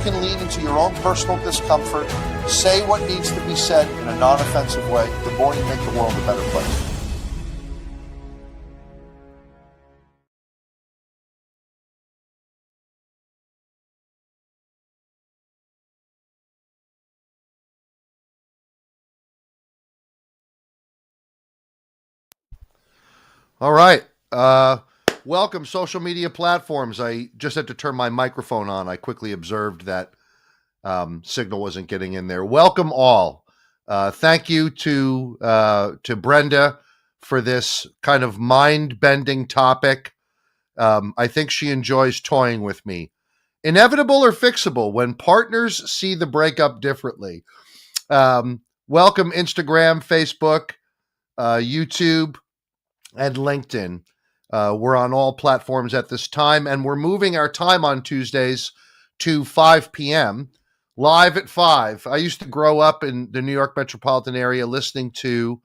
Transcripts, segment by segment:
can lean into your own personal discomfort, say what needs to be said in a non-offensive way, the more you make the world a better place. All right. Welcome, social media platforms. I just had to turn my microphone on. I quickly observed that signal wasn't getting in there. Welcome all. Thank you to Brenda for this kind of mind-bending topic. I think she enjoys toying with me. Inevitable or fixable when partners see the breakup differently. Welcome Instagram, Facebook, YouTube, and LinkedIn. We're on all platforms at this time, and we're moving our time on Tuesdays to 5 p.m., live at 5. I used to grow up in the New York metropolitan area listening to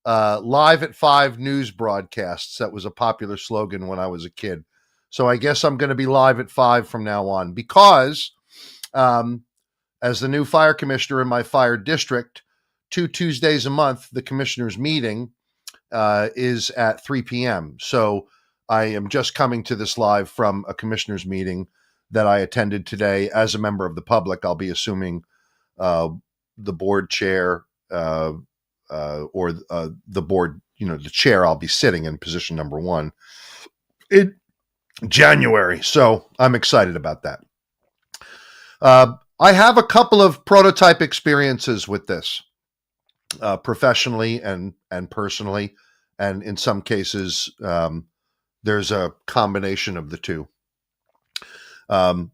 live at 5 news broadcasts. That was a popular slogan when I was a kid. So I guess I'm going to be live at 5 from now on because as the new fire commissioner in my fire district, 2 Tuesdays a month, the commissioner's meeting is at 3 p.m. So I am just coming to this live from a commissioner's meeting that I attended today as a member of the public. I'll be assuming the board chair or the board, the chair. I'll be sitting in position number 1 in January. So I'm excited about that. I have a couple of prototype experiences with this. Professionally and personally, and in some cases, there's a combination of the two,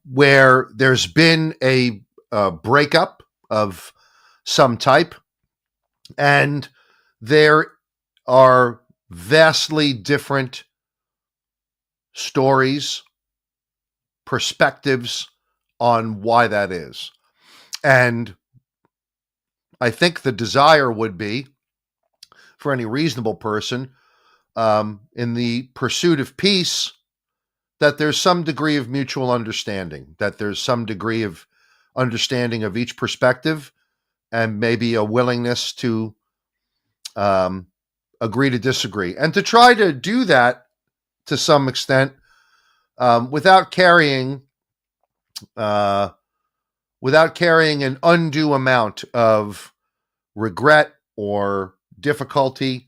where there's been a breakup of some type, and there are vastly different stories, perspectives on why that is. And I think the desire would be, for any reasonable person, in the pursuit of peace, that there's some degree of mutual understanding, that there's some degree of understanding of each perspective, and maybe a willingness to agree to disagree, and to try to do that to some extent without carrying an undue amount of regret or difficulty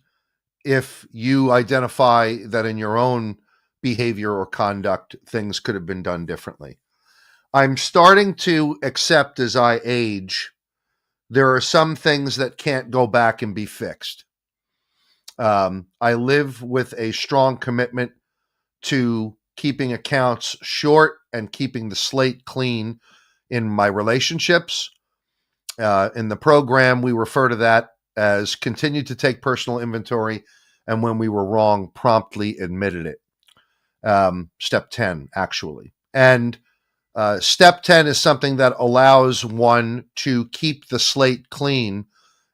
if you identify that in your own behavior or conduct, things could have been done differently. I'm starting to accept as I age, there are some things that can't go back and be fixed. I live with a strong commitment to keeping accounts short and keeping the slate clean in my relationships. In the program, we refer to that as continue to take personal inventory, and when we were wrong, promptly admitted it. Step 10, actually. And step 10 is something that allows one to keep the slate clean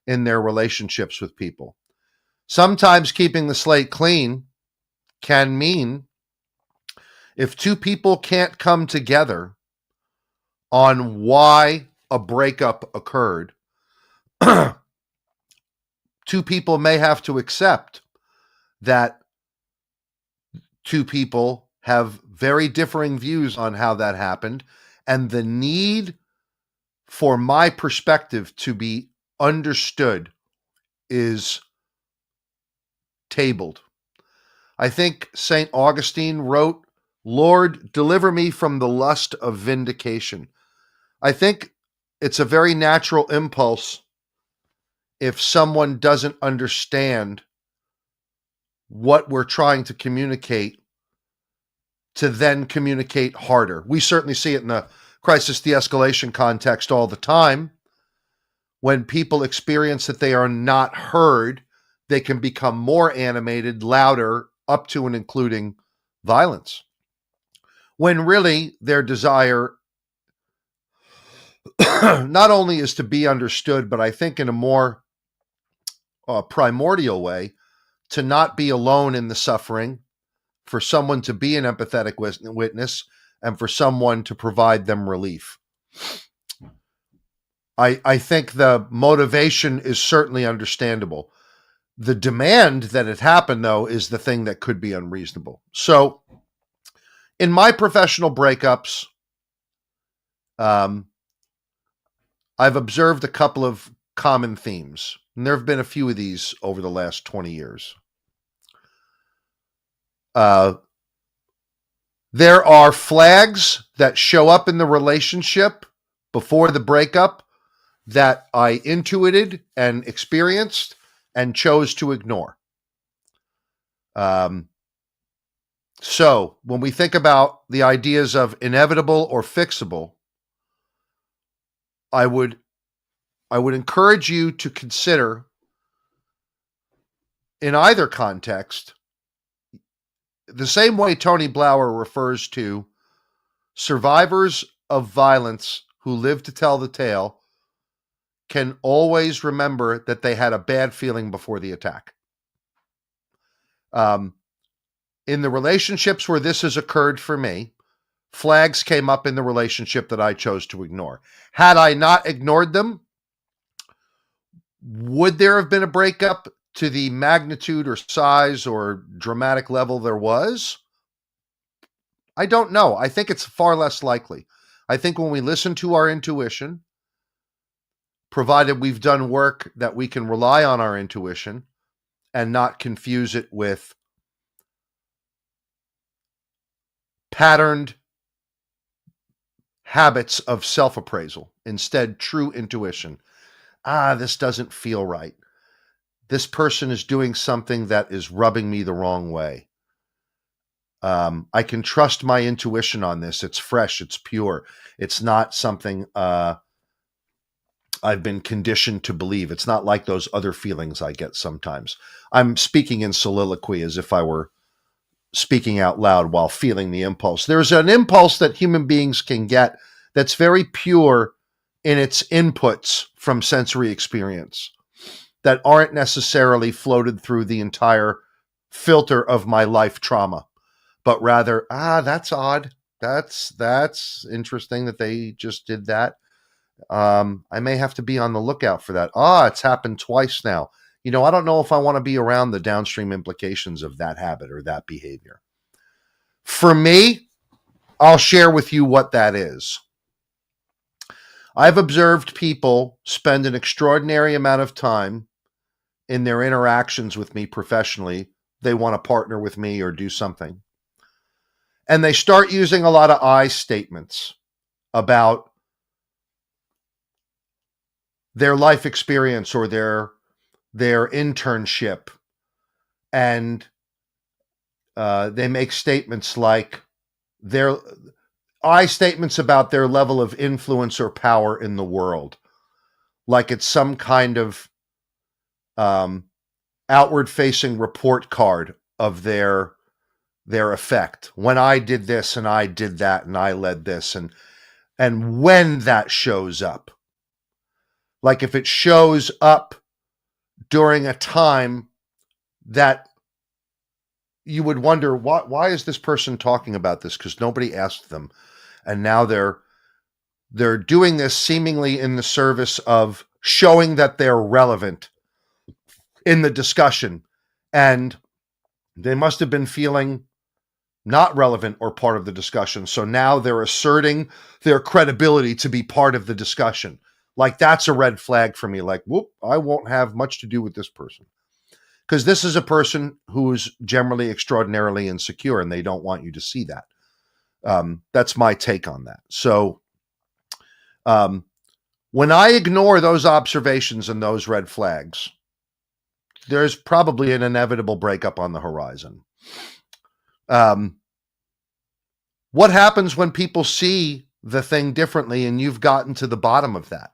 in their relationships with people. Sometimes keeping the slate clean can mean if two people can't come together on why a breakup occurred, two people may have to accept that two people have very differing views on how that happened, and the need for my perspective to be understood is tabled. I think St. Augustine wrote, "Lord, deliver me from the lust of vindication." I think it's a very natural impulse if someone doesn't understand what we're trying to communicate to then communicate harder. We certainly see it in the crisis de-escalation context all the time. When people experience that they are not heard, they can become more animated, louder, up to and including violence. When really their desire not only is to be understood, but I think in a more primordial way, to not be alone in the suffering, for someone to be an empathetic witness, and for someone to provide them relief. I think the motivation is certainly understandable. The demand that it happen, though, is the thing that could be unreasonable. So, in my professional breakups, I've observed a couple of common themes, and there have been a few of these over the last 20 years. There are flags that show up in the relationship before the breakup that I intuited and experienced and chose to ignore. So when we think about the ideas of inevitable or fixable, I would encourage you to consider, in either context, the same way Tony Blauer refers to survivors of violence who live to tell the tale can always remember that they had a bad feeling before the attack. In the relationships where this has occurred for me, flags came up in the relationship that I chose to ignore. Had I not ignored them, would there have been a breakup to the magnitude or size or dramatic level there was? I don't know. I think it's far less likely. I think when we listen to our intuition, provided we've done work that we can rely on our intuition and not confuse it with patterned habits of self-appraisal, instead true intuition. This doesn't feel right. This person is doing something that is rubbing me the wrong way. I can trust my intuition on this. It's fresh. It's pure. It's not something I've been conditioned to believe. It's not like those other feelings I get sometimes. I'm speaking in soliloquy as if I were speaking out loud while feeling the impulse. There's an impulse that human beings can get that's very pure in its inputs from sensory experience that aren't necessarily floated through the entire filter of my life trauma, but rather, that's odd. That's interesting that they just did that. I may have to be on the lookout for that. It's happened twice now. I don't know if I want to be around the downstream implications of that habit or that behavior. For me, I'll share with you what that is. I've observed people spend an extraordinary amount of time in their interactions with me professionally. They want to partner with me or do something. And they start using a lot of I statements about their life experience or their internship. And they make statements like I statements about their level of influence or power in the world. Like it's some kind of outward facing report card of their effect. When I did this and I did that and I led this and when that shows up. Like if it shows up during a time that you would wonder, why is this person talking about this? Because nobody asked them. And now they're doing this seemingly in the service of showing that they're relevant in the discussion. And they must have been feeling not relevant or part of the discussion. So now they're asserting their credibility to be part of the discussion. Like that's a red flag for me. Like, whoop, I won't have much to do with this person. Because this is a person who is generally extraordinarily insecure and they don't want you to see that. That's my take on that. So when I ignore those observations and those red flags, there's probably an inevitable breakup on the horizon. What happens when people see the thing differently and you've gotten to the bottom of that?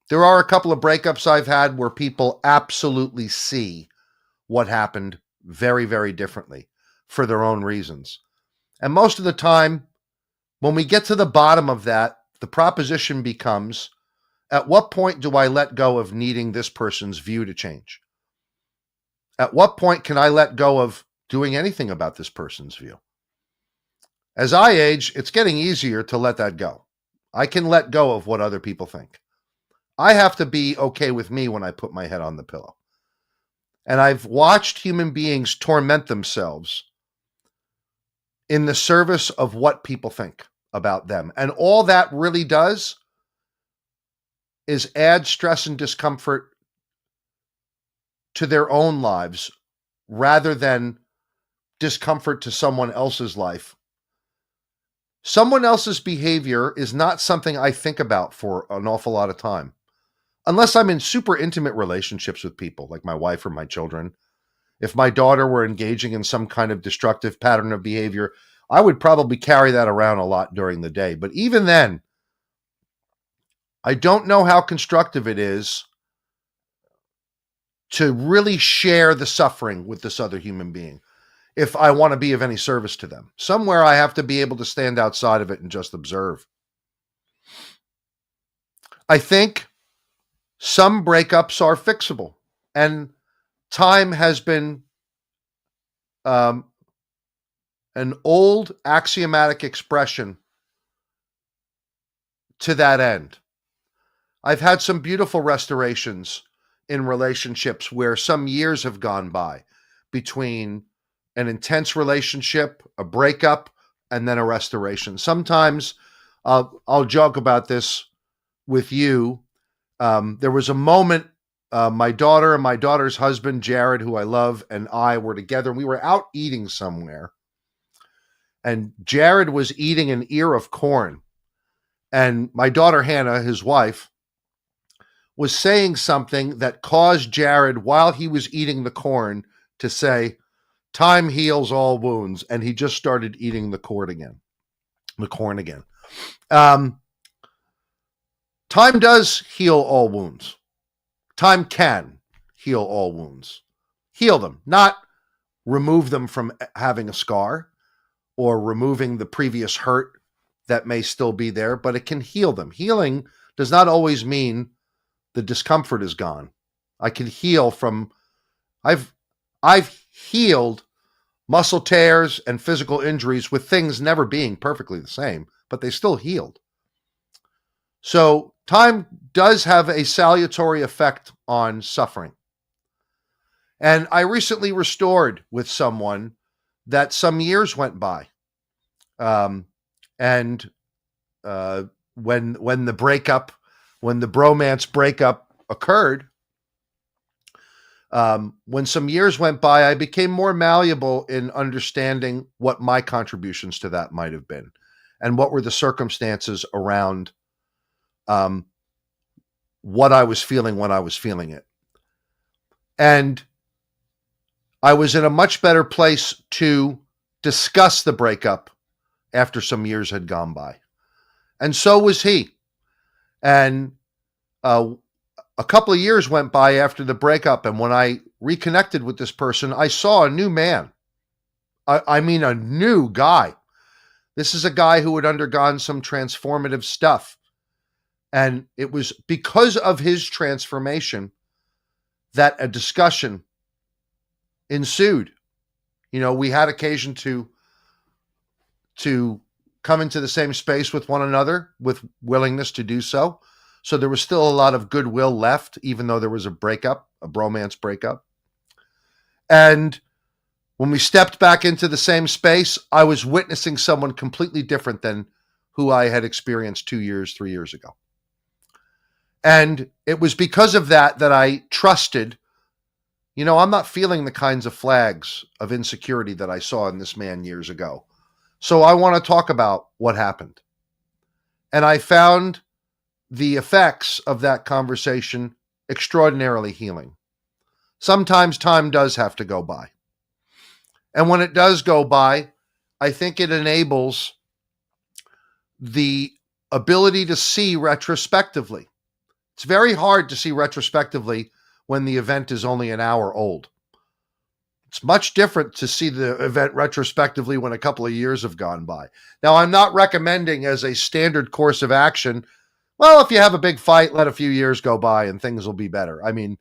There are a couple of breakups I've had where people absolutely see what happened very, very differently for their own reasons. And most of the time, when we get to the bottom of that, the proposition becomes, at what point do I let go of needing this person's view to change? At what point can I let go of doing anything about this person's view? As I age, it's getting easier to let that go. I can let go of what other people think. I have to be okay with me when I put my head on the pillow. And I've watched human beings torment themselves in the service of what people think about them. And all that really does is add stress and discomfort to their own lives rather than discomfort to someone else's life. Someone else's behavior is not something I think about for an awful lot of time. Unless I'm in super intimate relationships with people, like my wife or my children. If my daughter were engaging in some kind of destructive pattern of behavior, I would probably carry that around a lot during the day. But even then, I don't know how constructive it is to really share the suffering with this other human being if I want to be of any service to them. Somewhere I have to be able to stand outside of it and just observe. I think some breakups are fixable, and time has been an old axiomatic expression to that end. I've had some beautiful restorations in relationships where some years have gone by between an intense relationship, a breakup, and then a restoration. Sometimes I'll joke about this with you. There was a moment, my daughter and my daughter's husband, Jared, who I love, and I were together, and we were out eating somewhere. And Jared was eating an ear of corn. And my daughter, Hannah, his wife, was saying something that caused Jared, while he was eating the corn, to say, "Time heals all wounds." And he just started eating the corn again. Time does heal all wounds. Time can heal all wounds. Heal them, not remove them from having a scar or removing the previous hurt that may still be there, but it can heal them. Healing does not always mean the discomfort is gone. I can heal from, I've healed muscle tears and physical injuries with things never being perfectly the same, but they still healed. So time does have a salutary effect on suffering. And I recently restored with someone that some years went by. When the bromance breakup occurred, when some years went by, I became more malleable in understanding what my contributions to that might have been and what were the circumstances around what I was feeling when I was feeling it. And I was in a much better place to discuss the breakup after some years had gone by. And so was he. And a couple of years went by after the breakup, and when I reconnected with this person, I saw a new man. I mean, a new guy. This is a guy who had undergone some transformative stuff. And it was because of his transformation that a discussion ensued. You know, we had occasion to come into the same space with one another with willingness to do so. So there was still a lot of goodwill left, even though there was a breakup, a bromance breakup. And when we stepped back into the same space, I was witnessing someone completely different than who I had experienced 2 years, 3 years ago. And it was because of that that I trusted, you know, I'm not feeling the kinds of flags of insecurity that I saw in this man years ago. So I want to talk about what happened. And I found the effects of that conversation extraordinarily healing. Sometimes time does have to go by. And when it does go by, I think it enables the ability to see retrospectively. It's very hard to see retrospectively when the event is only an hour old. It's much different to see the event retrospectively when a couple of years have gone by. Now, I'm not recommending as a standard course of action, well, if you have a big fight, let a few years go by and things will be better. I mean,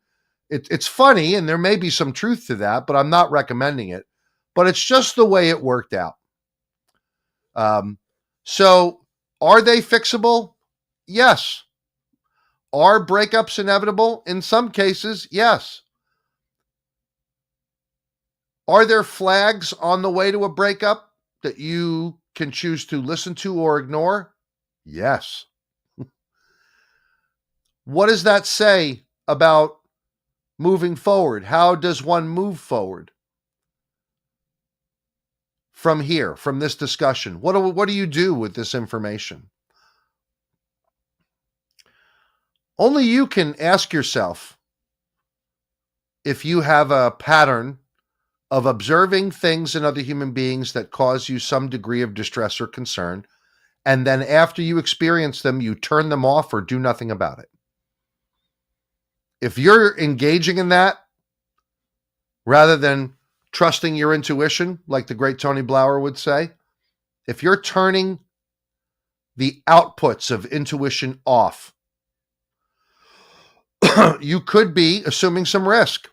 it's funny and there may be some truth to that, but I'm not recommending it. But it's just the way it worked out. So are they fixable? Yes. Are breakups inevitable? In some cases, yes. Are there flags on the way to a breakup that you can choose to listen to or ignore? Yes. What does that say about moving forward? How does one move forward from here, from this discussion? What do you do with this information? Only you can ask yourself if you have a pattern of observing things in other human beings that cause you some degree of distress or concern, and then after you experience them, you turn them off or do nothing about it. If you're engaging in that rather than trusting your intuition, like the great Tony Blauer would say, if you're turning the outputs of intuition off, you could be assuming some risk.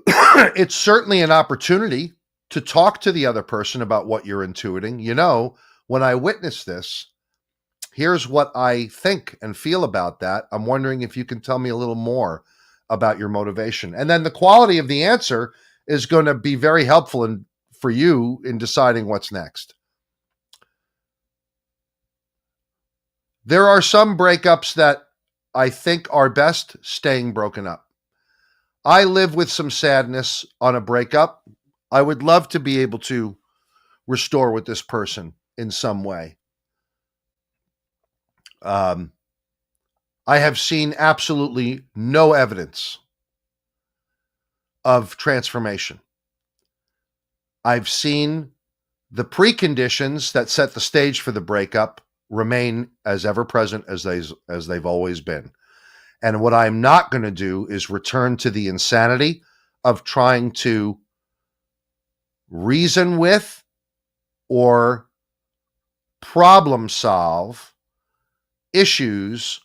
It's certainly an opportunity to talk to the other person about what you're intuiting. You know, when I witness this, here's what I think and feel about that. I'm wondering if you can tell me a little more about your motivation. And then the quality of the answer is going to be very helpful for you in deciding what's next. There are some breakups that I think are best staying broken up. I live with some sadness on a breakup. I would love to be able to restore with this person in some way. I have seen absolutely no evidence of transformation. I've seen the preconditions that set the stage for the breakup remain as ever present as they've always been. And what I'm not going to do is return to the insanity of trying to reason with or problem solve issues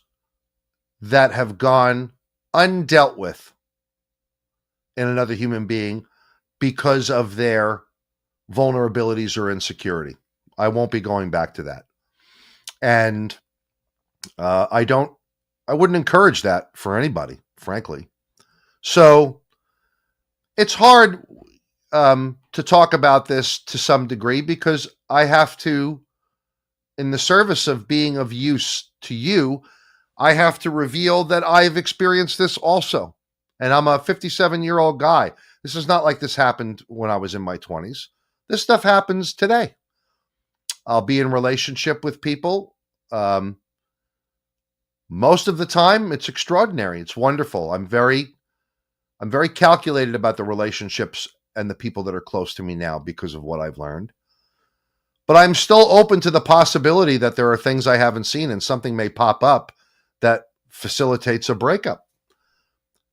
that have gone undealt with in another human being because of their vulnerabilities or insecurity. I won't be going back to that. And I wouldn't encourage that for anybody, frankly. So it's hard to talk about this to some degree because I have to, in the service of being of use to you, I have to reveal that I've experienced this also. And I'm a 57-year-old guy. This is not like this happened when I was in my 20s. This stuff happens today. I'll be in relationship with people. Most of the time, it's extraordinary. It's wonderful. I'm very calculated about the relationships and the people that are close to me now because of what I've learned. But I'm still open to the possibility that there are things I haven't seen and something may pop up that facilitates a breakup.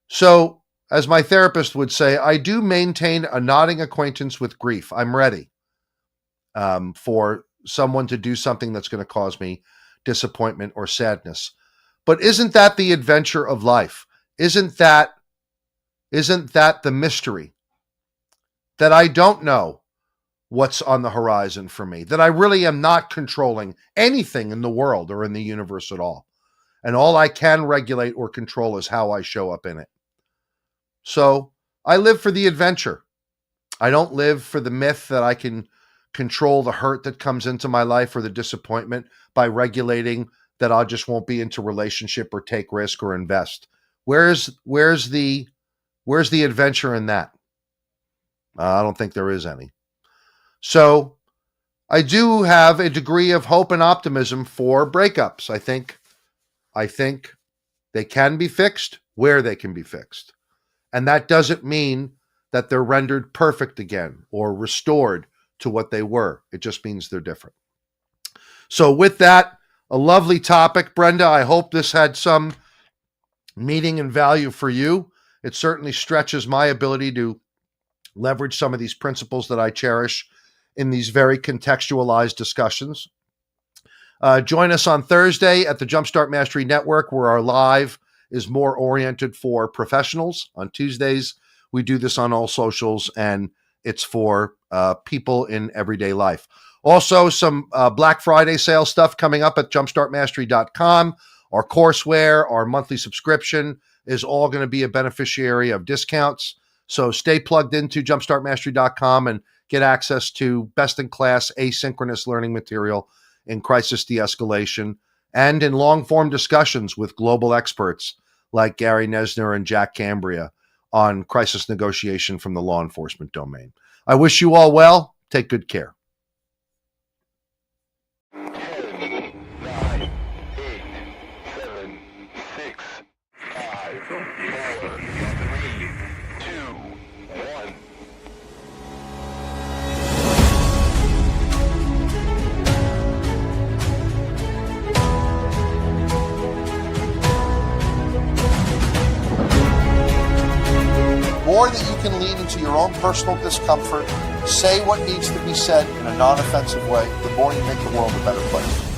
So, as my therapist would say, I do maintain a nodding acquaintance with grief. I'm ready for someone to do something that's going to cause me disappointment or sadness. But isn't that the adventure of life? Isn't that the mystery? That I don't know what's on the horizon for me, that I really am not controlling anything in the world or in the universe at all. And all I can regulate or control is how I show up in it. So I live for the adventure. I don't live for the myth that I can control the hurt that comes into my life or the disappointment by regulating that I just won't be into relationship or take risk or invest. Where's the adventure in that? I don't think there is any. So I do have a degree of hope and optimism for breakups. I think they can be fixed where they can be fixed. And that doesn't mean that they're rendered perfect again or restored to what they were. It just means they're different. So with that, a lovely topic, Brenda. I hope this had some meaning and value for you. It certainly stretches my ability to leverage some of these principles that I cherish in these very contextualized discussions. Join us on Thursday at the Jumpstart Mastery Network, where our live is more oriented for professionals. On Tuesdays, we do this on all socials, and it's for people in everyday life. Also, some Black Friday sale stuff coming up at jumpstartmastery.com. Our courseware, our monthly subscription is all going to be a beneficiary of discounts. So stay plugged into jumpstartmastery.com and get access to best-in-class asynchronous learning material in crisis de-escalation and in long-form discussions with global experts like Gary Nesner and Jack Cambria on crisis negotiation from the law enforcement domain. I wish you all well. Take good care. 10, 9, 8, 7, 6, 5, 4, 3, 2, 1. More that you can lean into your own personal discomfort, say what needs to be said in a non-offensive way, the more you make the world a better place.